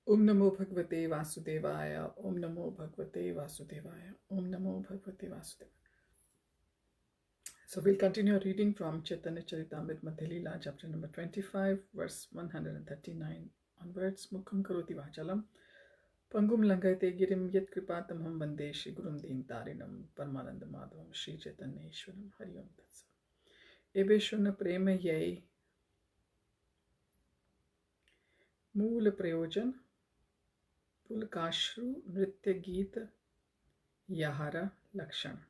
Om Namo Bhagavate Vasudevaya. Om Namo Bhagavate Vasudevaya. Om Namo Bhagavate Vasudevaya. So we'll continue reading from Chaitanya Charitamrita Madhya Lila, chapter number 25, verse 139 onwards. Mukham karoti vachalam. Pangum langayate girim yat kripatamham vande Shri Gurum Deen Tarinam Paramananda Madhavam Shri Chaitanya Ishwaram Hari Om Tatsa. Ebe shuna prema yai मूल प्रयोजन पुलकाश्रु नृत्य गीत yahara lakshana.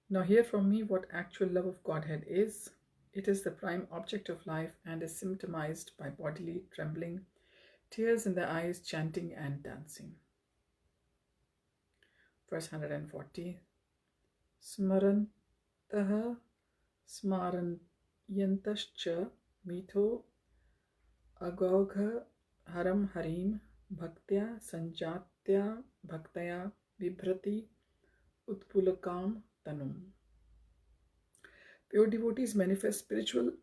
Now hear from me what actual love of Godhead is. It is the prime object of life and is symptomized by bodily trembling, tears in the eyes, chanting and dancing. Verse 140. Smarantaha smaranyantascha mitho agogha haram harim bhaktya sanjatya bhaktaya vibhrati utpulakam tanum. Pure devotees manifest spiritual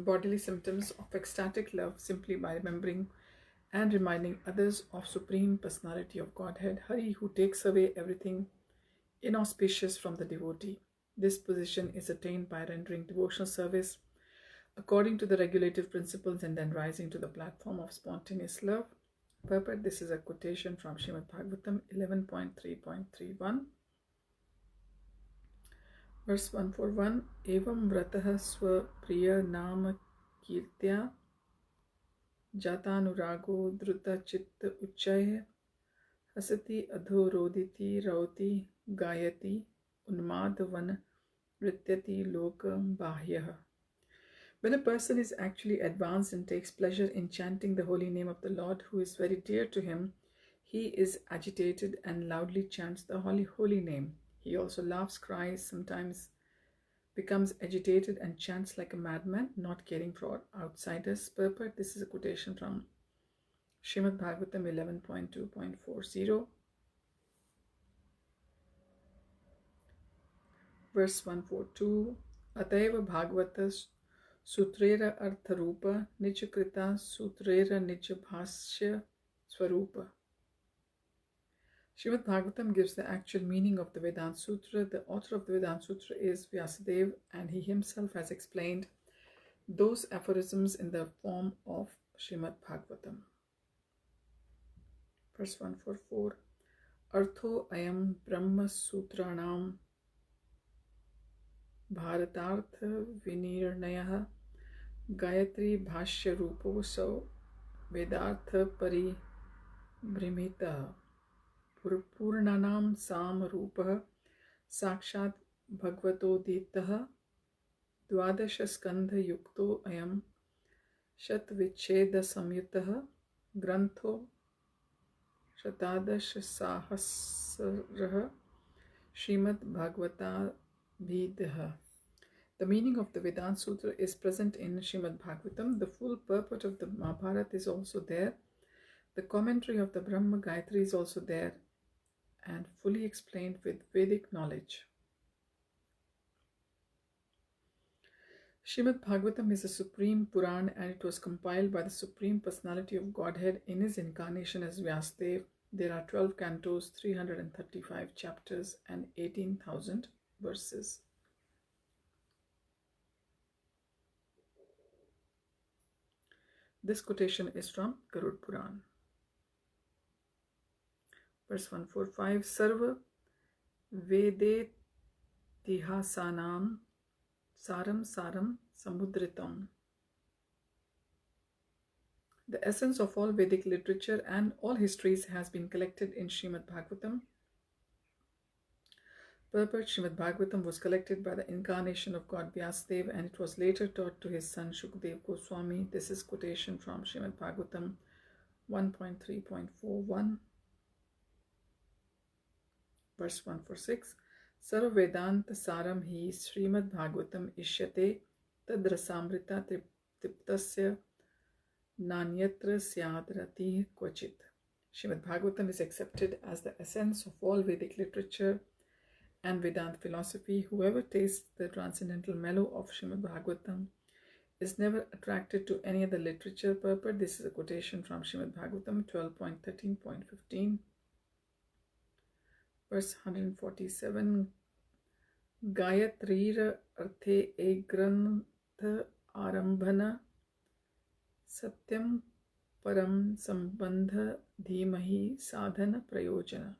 bodily symptoms of ecstatic love simply by remembering and reminding others of Supreme Personality of Godhead, Hari, who takes away everything inauspicious from the devotee. This position is attained by rendering devotional service according to the regulative principles and then rising to the platform of spontaneous love. Purport: this is a quotation from Srimad Bhagavatam 11.3.31. Verse 141. Evam vrataha swa priya nama kirtya jatanurago druta chitta uchaya hasati adhoroditi rauti gayati unmadvan vrityati lokam bahyah. When a person is actually advanced and takes pleasure in chanting the holy name of the Lord, who is very dear to him, he is agitated and loudly chants the holy name. He also laughs, cries, sometimes becomes agitated and chants like a madman, not caring for outsiders. Purport: this is a quotation from Srimad Bhagavatam 11.2.40. Verse 142. Ataiva Bhagavatas Sutrera Artharupa Nichakrita Sutrera Nichabhasya Swarupa. Srimad Bhagavatam gives the actual meaning of the Vedanta Sutra. The author of the Vedanta Sutra is Vyasadeva, and he himself has explained those aphorisms in the form of Srimad Bhagavatam. Verse 144. Artho ayam Brahma Sutranam Bharatartha Vinirnayah Gayatri Bhashya Rupo So Vedartha Paribhrimita Purnanam Sam Rupa Sakshat Bhagavato Dvadasha Skandha Yukto Ayam Shat Vicheda Samyutaha Grantho Shatadash Sahasraha Srimad Bhagavata Bhidaha. The meaning of the Vedanta Sutra is present in Srimad Bhagavatam. The full purport of the Mahabharata is also there. The commentary of the Brahma Gayatri is also there and fully explained with Vedic knowledge. Srimad Bhagavatam is a supreme Puran and it was compiled by the Supreme Personality of Godhead in his incarnation as Vyasadeva. There are 12 cantos, 335 chapters and 18,000 verses. This quotation is from Garud Puran. Verse 145. Sarva Vede Tihasanam Saram Saram Samudritam. The essence of all Vedic literature and all histories has been collected in Srimad Bhagavatam. Purport: Srimad Bhagavatam was collected by the incarnation of God Vyasadeva and it was later taught to his son Shukdev Goswami. This is quotation from Srimad Bhagavatam 1.3.41. Verse 146. Sarva Vedanta Saram hi Srimad Bhagavatam ishyate tadrasamrita tiptasya nanyatra syadrati kvachit. Srimad Bhagavatam is accepted as the essence of all Vedic literature and Vedanta philosophy. Whoever tastes the transcendental mellow of Srimad Bhagavatam is never attracted to any other literature. Purport. This is a quotation from Srimad Bhagavatam 12.13.15, verse 147. Gayatrir arthe egranth arambhana satyam param sambandha dhimahi sadhana prayojana.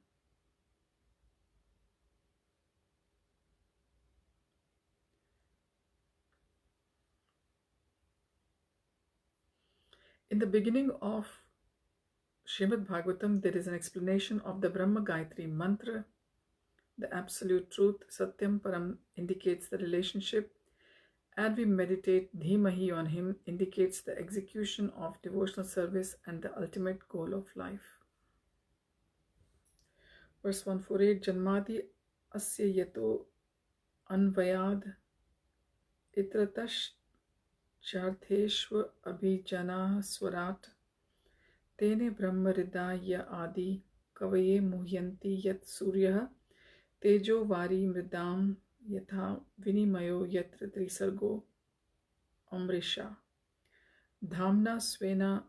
In the beginning of Srimad Bhagavatam, there is an explanation of the Brahma Gayatri mantra. The absolute truth, Satyam Param, indicates the relationship, and we meditate Dhimahi on him indicates the execution of devotional service and the ultimate goal of life. Verse 148, Janmadi asya yato anvayad itratash chartheshva abhijanah swarat tene brahmaridaya adi kavaye muhyanti yat suryah tejo vari mridam yatha vinimayo yatra trisargo amrisha dhamna svena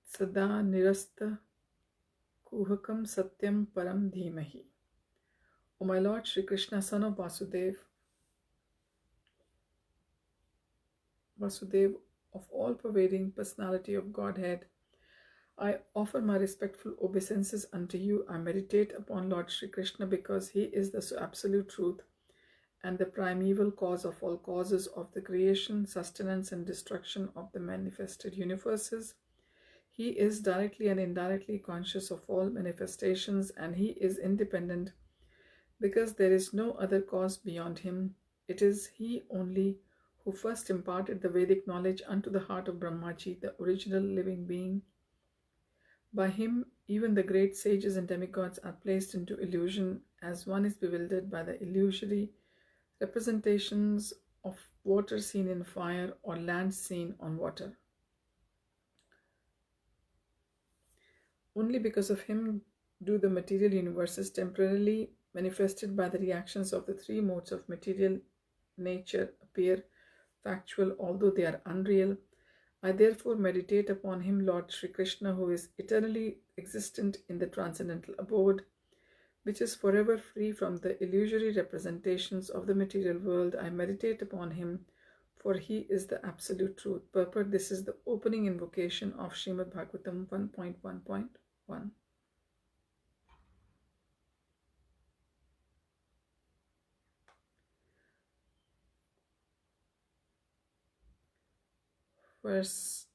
sada nirasta kuhakam satyam param dhimahi. O my Lord Shri Krishna, son of Vasudev, of all-pervading personality of Godhead, I offer my respectful obeisances unto you. I meditate upon Lord Shri Krishna because he is the absolute truth and the primeval cause of all causes of the creation, sustenance and destruction of the manifested universes. He is directly and indirectly conscious of all manifestations, and he is independent because there is no other cause beyond him. It is he only who first imparted the Vedic knowledge unto the heart of Brahmaji, the original living being. By him, even the great sages and demigods are placed into illusion, as one is bewildered by the illusory representations of water seen in fire or land seen on water. Only because of him do the material universes, temporarily manifested by the reactions of the three modes of material nature, appear factual, although they are unreal. I therefore meditate upon him, Lord Shri Krishna, who is eternally existent in the transcendental abode, which is forever free from the illusory representations of the material world. I meditate upon him, for he is the absolute truth. Purport. This is the opening invocation of Srimad Bhagavatam 1.1.1. Verse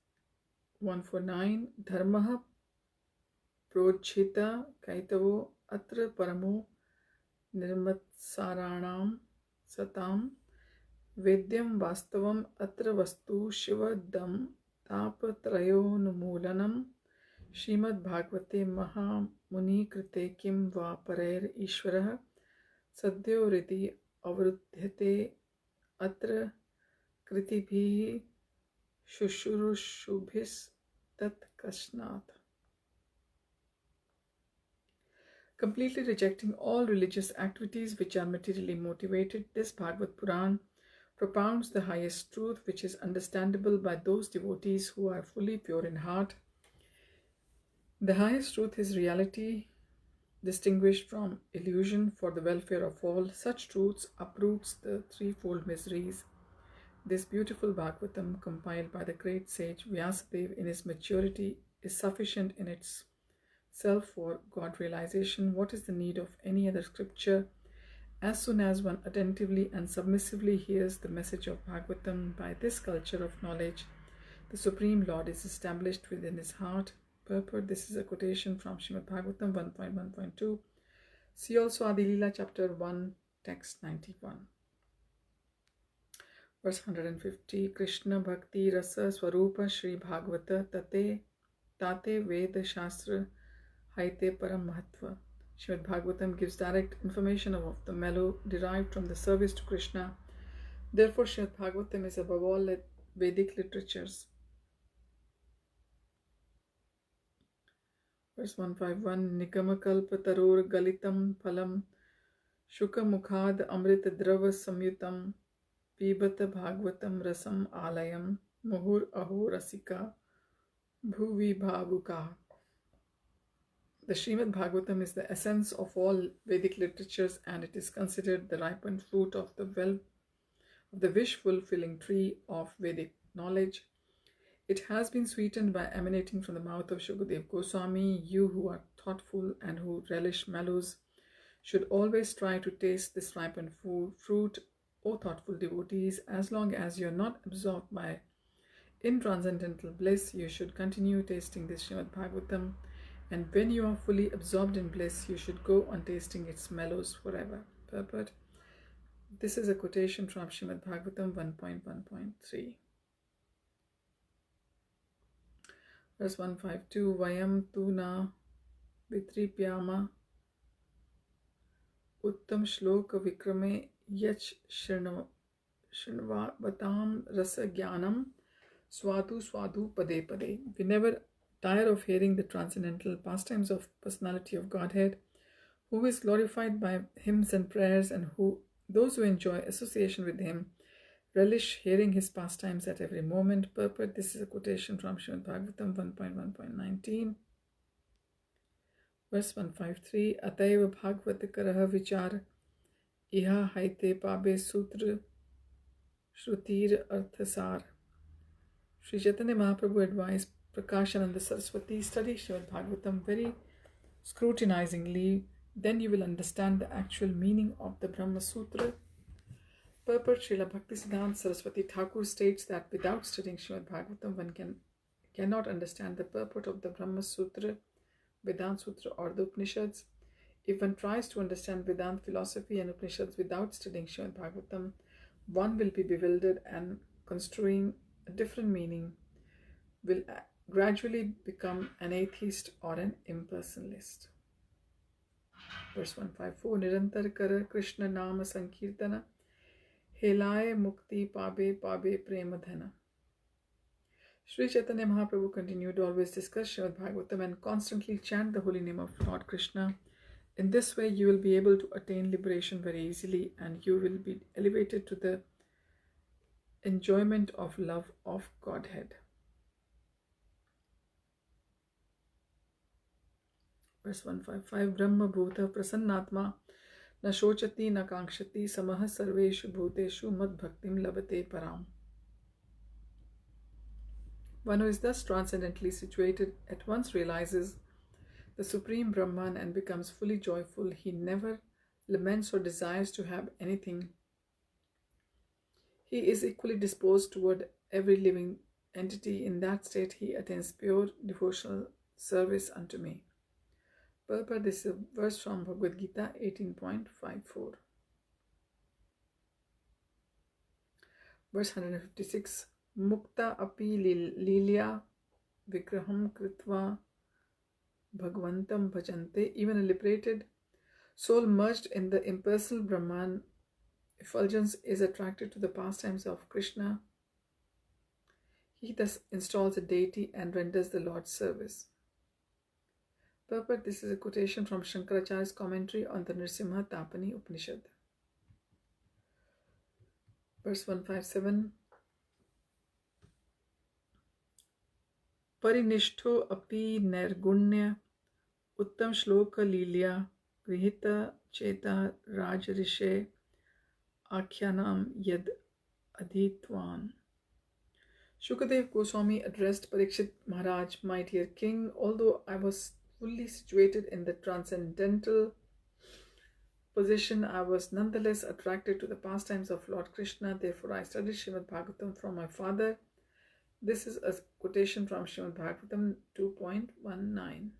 149, Dharmaha Projhita Kaitavo Atra Paramo Nirmatsaranam Satam Vedyam Vastavam Atra Vastu Shivadam Tapatrayonumolanam Srimad Bhagavate Maha Muni Krite Kim Va Parair Ishvaraha Sadhyo Riti Avrudhyate Atra Kritibhi Shushurushubhis Tat Kashnat. Completely rejecting all religious activities which are materially motivated, this Bhagavad Puran propounds the highest truth, which is understandable by those devotees who are fully pure in heart. The highest truth is reality, distinguished from illusion for the welfare of all. Such truths uproots the threefold miseries. This beautiful Bhagavatam, compiled by the great sage Vyasadeva in his maturity, is sufficient in itself for God realization. What is the need of any other scripture? As soon as one attentively and submissively hears the message of Bhagavatam, by this culture of knowledge, the Supreme Lord is established within his heart. Purport. This is a quotation from Srimad Bhagavatam 1.1.2. See also Adi Lila chapter 1, text 91. Verse 150, Krishna Bhakti Rasa Swarupa Shri Bhagavata Tate Veda Shastra Haite Param Mahatva. Srimad Bhagavatam gives direct information of the mellow derived from the service to Krishna. Therefore, Srimad Bhagavatam is above all Vedic literatures. Verse 151, Nikamakalpa Tarur Galitam Phalam Shuka Mukhad Amrita Drava Samyutam Pibata Bhagavatam Rasam Alayam Muhur Aho Rasika Bhuvi Bhavuka. The Srimad Bhagavatam is the essence of all Vedic literatures, and it is considered the ripened fruit of the wish-fulfilling tree of Vedic knowledge. It has been sweetened by emanating from the mouth of Shukadeva Goswami. You who are thoughtful and who relish mellows should always try to taste this ripened fruit, O thoughtful devotees. As long as you are not absorbed by intranscendental bliss, you should continue tasting this Srimad Bhagavatam, and when you are fully absorbed in bliss, you should go on tasting its mellows forever. Purport. This is a quotation from Srimad Bhagavatam 1.1.3. Verse 152. Vayam tu na vitripyama uttam shloka vikrame yach shrnavatam rasa jnanam swadu swadu pade pade. We never tire of hearing the transcendental pastimes of personality of Godhead, who is glorified by hymns and prayers, and those who enjoy association with him relish hearing his pastimes at every moment. Purport. This is a quotation from Srimad Bhagavatam 1.1.19. Verse 153. Ataiva Bhagavata Karaha Vichar Iha Haite Pabe Sutra Shrutir Arthasar. Sri Chaitanya Mahaprabhu advised Prakashananda Saraswati, study Srimad Bhagavatam very scrutinizingly, then you will understand the actual meaning of the Brahma Sutra. Purport. Srila Bhaktisiddhanta Saraswati Thakur states that without studying Srimad Bhagavatam, one cannot understand the purport of the Brahma Sutra, Vedanta Sutra, or the Upanishads. If one tries to understand Vedanta philosophy and Upanishads without studying Srimad Bhagavatam, one will be bewildered, and construing a different meaning will gradually become an atheist or an impersonalist. Verse 154. Nirantar kara Krishna nama sankirtana helaye mukti pabe pabe premadhana. Sri Chaitanya Mahaprabhu continued, always discuss Srimad Bhagavatam and constantly chant the holy name of Lord Krishna. In this way you will be able to attain liberation very easily, and you will be elevated to the enjoyment of love of Godhead. Verse 155. Brahma bhuta prasannatma na shochati na kankshati samah sarveshu bhuteshu mad bhaktim labate param. One who is thus transcendently situated at once realizes the Supreme Brahman and becomes fully joyful. He never laments or desires to have anything. He is equally disposed toward every living entity. In that state, he attains pure devotional service unto me. Purport. This is a verse from Bhagavad-Gita 18.54. Verse 156. Mukta api lilya vikraham kritva bhagvantam bhajante. Even a liberated soul merged in the impersonal Brahman effulgence is attracted to the pastimes of Krishna. He thus installs a deity and renders the Lord's service. Purport. This is a quotation from Shankaracharya's commentary on the Nrsimha Tapani Upanishad. Verse 157. Parinishto api nirgunya uttam shloka lilya grihita cheta rajarishe akhyanam yad adhitvan. Shukadeva Goswami addressed Parikshit Maharaj, my dear king, although I was fully situated in the transcendental position, I was nonetheless attracted to the pastimes of Lord Krishna. Therefore, I studied Srimad Bhagavatam from my father. This is a quotation from Srimad Bhagavatam 2.19.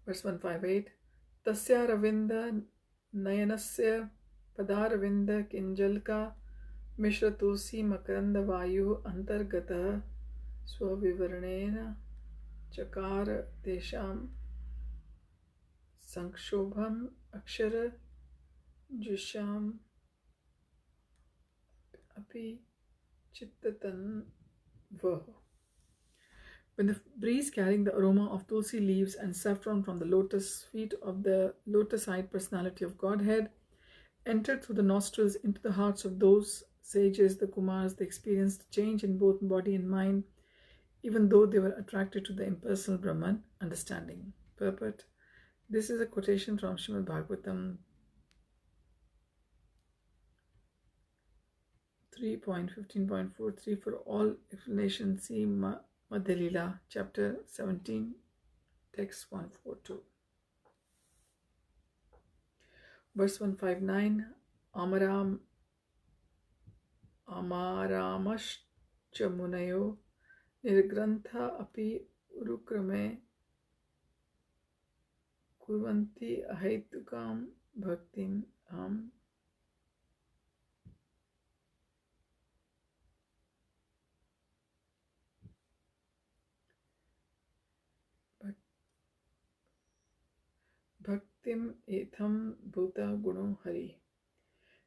Verse 158. Tasya ravinda nayanasya padaravinda kinjalka mishratosi makaranda vayu antargata swavivarnena chakara desham sankshobham akshara jusham api chittatan vaho. When the breeze carrying the aroma of tulsi leaves and saffron from the lotus feet of the lotus-eyed personality of Godhead entered through the nostrils into the hearts of those sages, the Kumars, they experienced change in both body and mind, even though they were attracted to the impersonal Brahman understanding. Purport. This is a quotation from Srimad Bhagavatam 3.15.43. For all explanation, see Madhya Lila, chapter 17, text 142. Verse 159. Amaramascha munayo nirgrantha api urukrame kurvanti ahaitukam bhaktim bhaktim etham bhuta guno hari.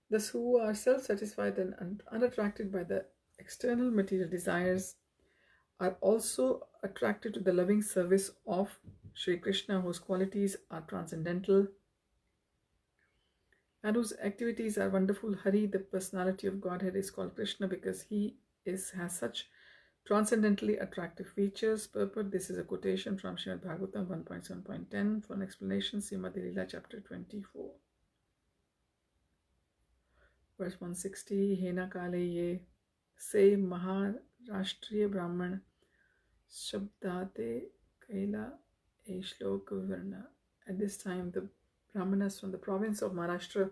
Thus, who are self-satisfied and unattracted by the external material desires are also attracted to the loving service of Sri Krishna, whose qualities are transcendental and whose activities are wonderful. Hari, the personality of Godhead, is called Krishna because he has such transcendently attractive features. Purport. This is a quotation from Srimad Bhagavatam 1.7.10. For an explanation, see Madhya Lila, chapter 24. Verse 160. Hena kale ye se Maharashtriya Brahman Shabdate Kaila a Shloka Vivarna. At this time, the Brahmanas from the province of Maharashtra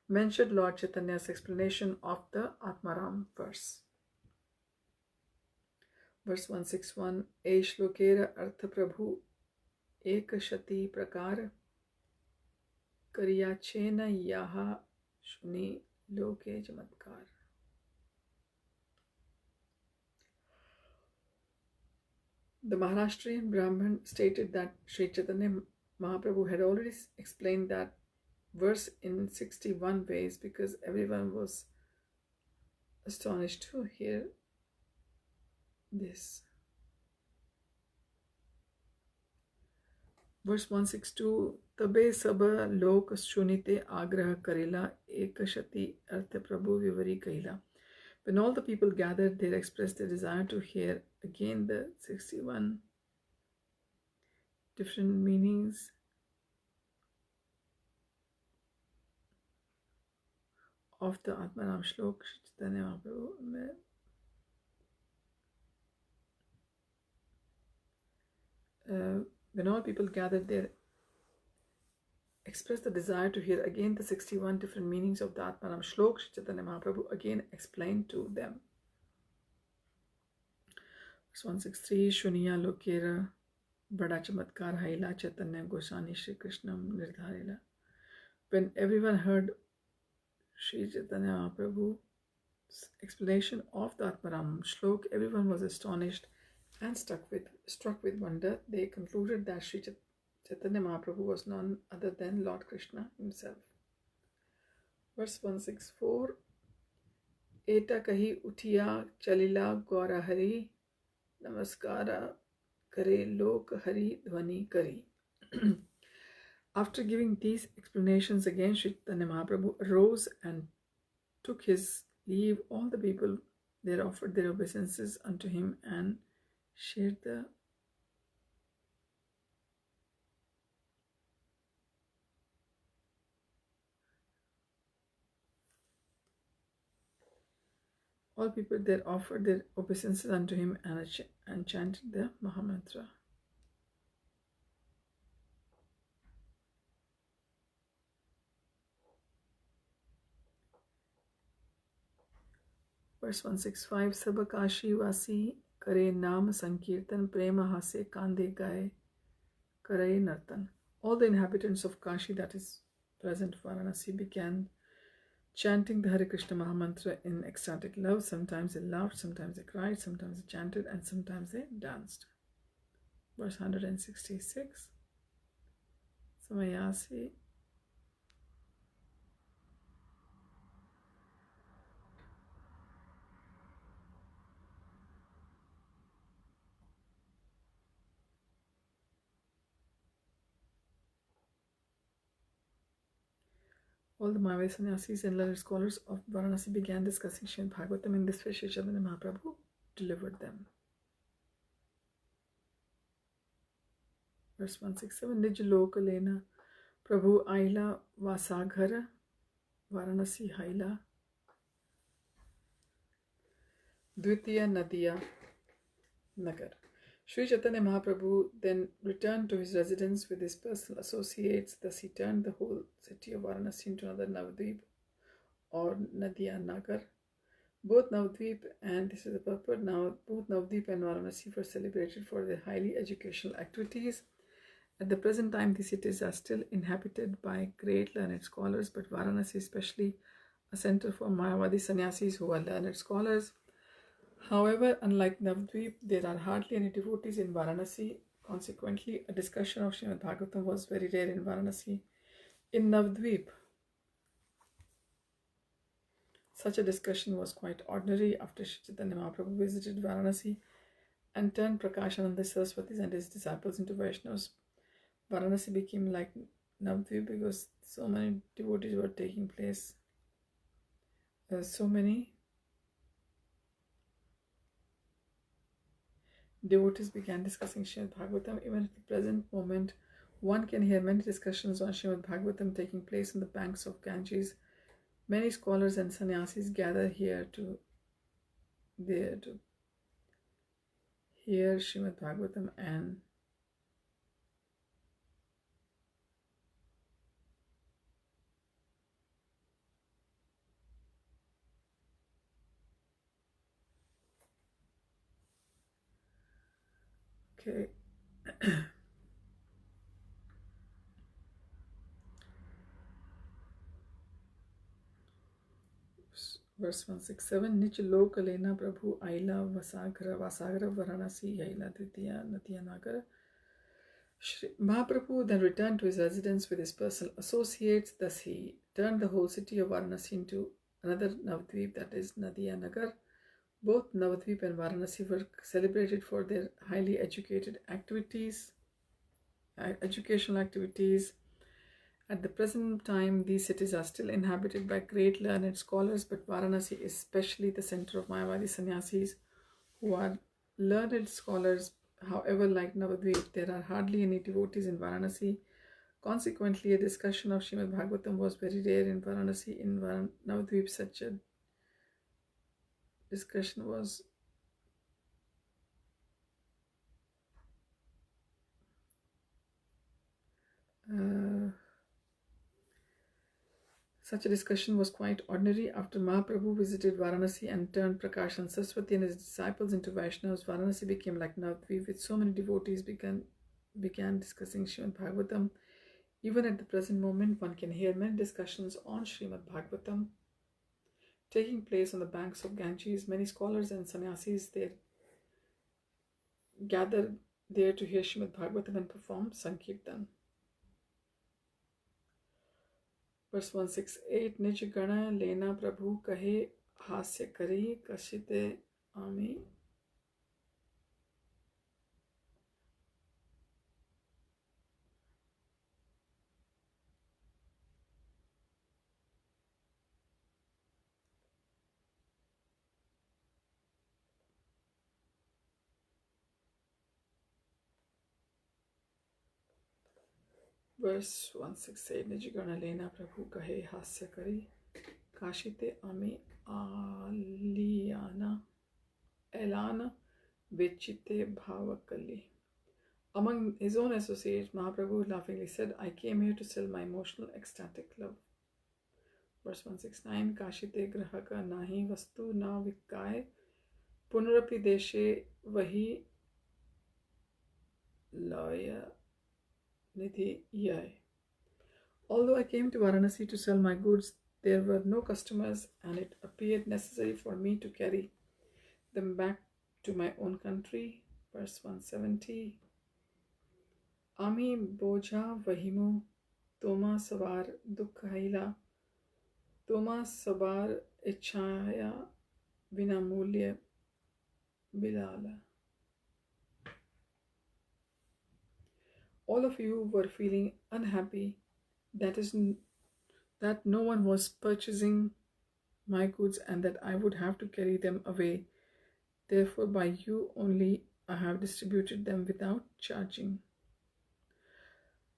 mentioned Lord Chaitanya's explanation of the Atmaram verse. Verse 161. E Shlokera Artha Prabhu Ekashati Prakar Karyachena Yaha Shuni Loke Chamatkar. The Maharashtrian Brahman stated that Sri Chaitanya Mahaprabhu had already explained that verse in 61 ways because everyone was astonished to hear this. Verse 162. Tabe saba lok shunite agraha karela ekashati artha prabhu vivari kaila. When all the people gathered, they expressed their desire to hear again the 61 different meanings of the Atmaram Shlok. Chaitanya Mahaprabhu when all people gathered, they expressed the desire to hear again the 61 different meanings of the Atmaram Shlok. Chaitanya Mahaprabhu again explained to them. Verse 163. Shuniya lokera bada chamatkar haila Chaitanya Goswami Shri Krishna nirdharila. When everyone heard Sri Chaitanya Mahaprabhu's explanation of the Atmaram Shlok, everyone was astonished and struck with wonder. They concluded that Sri Chaitanya Mahaprabhu was none other than Lord Krishna himself. Verse 164. Eta kahi uthiya chalila gaura hari namaskara kare lok hari dhvani kari. After giving these explanations again, Sri Chaitanya Mahaprabhu arose and took his leave. All the people there offered their obeisances unto him and shared the all people there offered their obeisances unto him and chanted the Mahamantra. Verse 165. Sabakashi vasi kare naam sankirtan prema hase kande gaye kare nartan. All the inhabitants of Kashi, that is present Vārāṇasī, began chanting the Hare Krishna Mahamantra in ecstatic love. Sometimes they laughed, sometimes they cried, sometimes they chanted, and sometimes they danced. Verse 166. Samayasi All the Mayavadi sannyasis and learned scholars of Vārāṇasī began discussing Srimad Bhagavatam. In this way, Sri Chaitanya Mahaprabhu delivered them. Verse 167. Nij lok lena Prabhu aila vasaghara Vārāṇasī haila Dvitiya Nadiya Nagar. Sri Chaitanya Mahaprabhu then returned to his residence with his personal associates. Thus he turned the whole city of Vārāṇasī into another Navadvip or Nadiya Nagar. Both Navadvip, and this is the purport now, both Navadvip and Vārāṇasī were celebrated for their highly educational activities. At the present time, these cities are still inhabited by great learned scholars, but Vārāṇasī is especially a center for Mayavadi sannyasis who are learned scholars. However, unlike Navadvip, there are hardly any devotees in Vārāṇasī. Consequently, a discussion of Srimad Bhagavatam was very rare in Vārāṇasī. In Navadvip, such a discussion was quite ordinary. After Sri Chaitanya Mahaprabhu visited Vārāṇasī and turned Prakashananda Saraswatis and his disciples into Vaiṣṇavas, Vārāṇasī became like Navadvip because so many devotees were taking place. So many devotees began discussing Srimad Bhagavatam. Even at the present moment, one can hear many discussions on Srimad Bhagavatam taking place on the banks of Ganges. Many scholars and sannyasis gather here to hear Srimad Bhagavatam and okay. Verse 167. Nich lokalena Prabhu aila vasaghara Vārāṇasī aila Dvitiya Nadiya Nagar. Mahaprabhu then returned to his residence with his personal associates. Thus he turned the whole city of Vārāṇasī into another Navadvip, that is Nadiya Nagar. Both Navadvip and Vārāṇasī were celebrated for their highly educational activities. At the present time, these cities are still inhabited by great learned scholars, but Vārāṇasī is especially the center of Mayavadi sannyasis who are learned scholars. However, like Navadvip, there are hardly any devotees in Vārāṇasī. Consequently, a discussion of Srimad Bhagavatam was very rare in Vārāṇasī. In Navadvip, such a discussion was quite ordinary. After Mahaprabhu visited Vārāṇasī and turned Prakashananda Saraswati and his disciples into Vaiṣṇavas, Vārāṇasī became like Navadvip with so many devotees began discussing Srimad Bhagavatam. Even at the present moment, one can hear many discussions on Srimad Bhagavatam taking place on the banks of Ganges. Many scholars and sannyasis gather there to hear Srimad Bhagavatam and perform Sankirtan. Verse 168. Nij gana lena Prabhu kahe hasya kari kashite ami. Verse 168. Nijgana lena Prabhu kahe hasya kari kashite ami aliyana elana vechite bhavakali. Among his own associates, Mahaprabhu laughingly said, I came here to sell my emotional ecstatic love. Verse 169. Kashite grahaka nahi vastu na vikkaye punarapi deshe vahi laya nidhi yai. Although I came to Vārāṇasī to sell my goods, there were no customers, and it appeared necessary for me to carry them back to my own country. Verse 170. Ami boja vahimu toma savar dukhaila toma sabar ichhaya vinamulya bilala. All of you were feeling unhappy. That is that no one was purchasing my goods and that I would have to carry them away. Therefore, by you only I have distributed them without charging.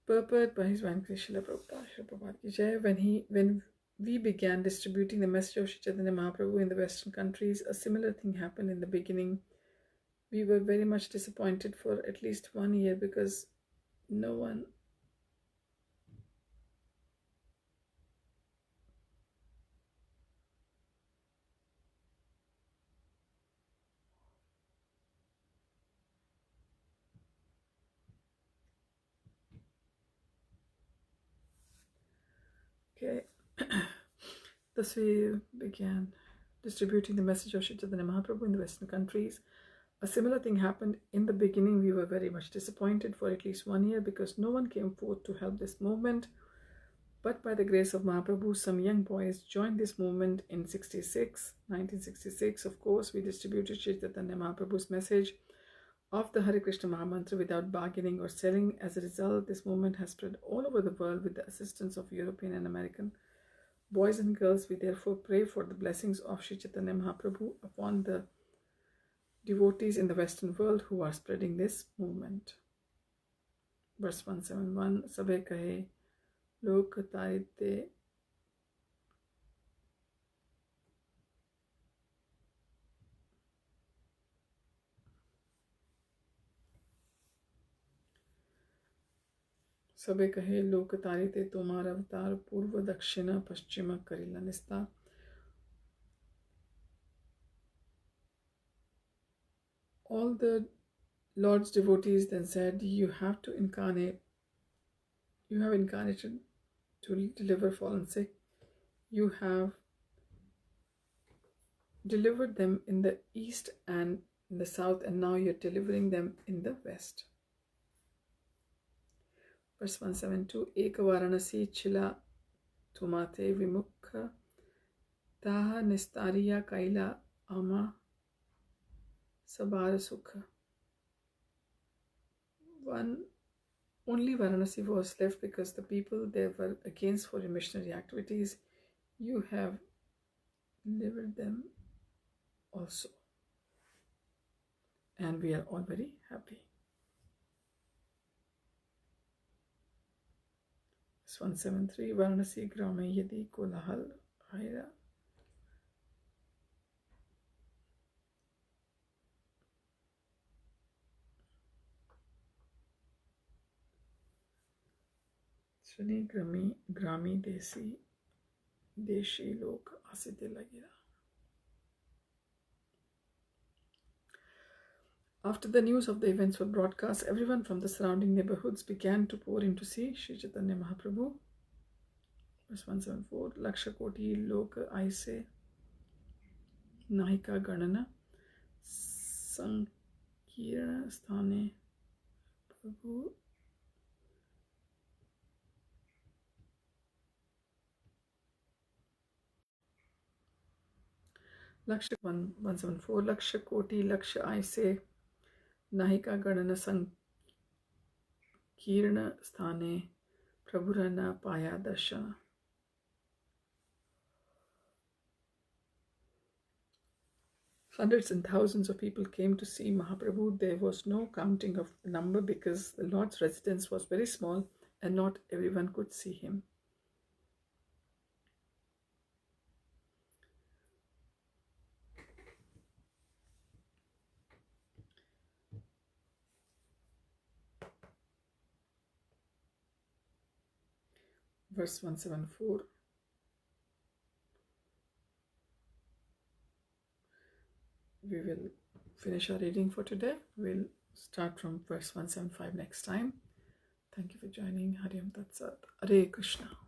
Purport by His Divine Krishna Prabhupada. When we began distributing the message of Sri Chaitanya Mahaprabhu in the Western countries, a similar thing happened in the beginning. We were very much disappointed for at least 1 year because no one Okay. Thus we began distributing the message of Sri Chaitanya Mahaprabhu in the Western countries. A similar thing happened in the beginning. We were very much disappointed for at least 1 year because no one came forth to help this movement. But by the grace of Mahaprabhu, some young boys joined this movement in 1966. Of course, we distributed Sri Chaitanya Mahaprabhu's message of the Hare Krishna Mahamantra without bargaining or selling. As a result, this movement has spread all over the world with the assistance of European and American boys and girls. We therefore pray for the blessings of Sri Chaitanya Mahaprabhu upon the devotees in the Western world who are spreading this movement. Verse 171, Sabhe kahe lok tarite सबे कहे लोक तारिते तुम्हारा अवतार पूर्व दक्षिण पश्चिम करिला निस्तार. All the Lord's devotees then said, you have incarnated to deliver fallen sick. You have delivered them in the east and in the south, and now you're delivering them in the west. Verse 172, Eka Vārāṇasī chila tumate vimukha taha nistariya kaila ama sabara sukha. Only Vārāṇasī was left because the people there were against for missionary activities. You have delivered them also, and we are all very happy. 173, Vārāṇasī grame yadi kolahal haira Shani grami deshi lok asite lagira. After the news of the events were broadcast, everyone from the surrounding neighborhoods began to pour in to see Sri Chaitanya Mahaprabhu. Verse 174, Laksha koti lok aise nahika ganana sankirana sthane Prabhu Laksha 174, Laksha koti laksha aise nahika ganana sankirana sthane Prabhurana paya dashana. Hundreds and thousands of people came to see Mahaprabhu. There was no counting of the number because the Lord's residence was very small and not everyone could see him. Verse 174. We will finish our reading for today. We'll start from verse 175 next time. Thank you for joining. Hare Tat Sat. Hare Krishna.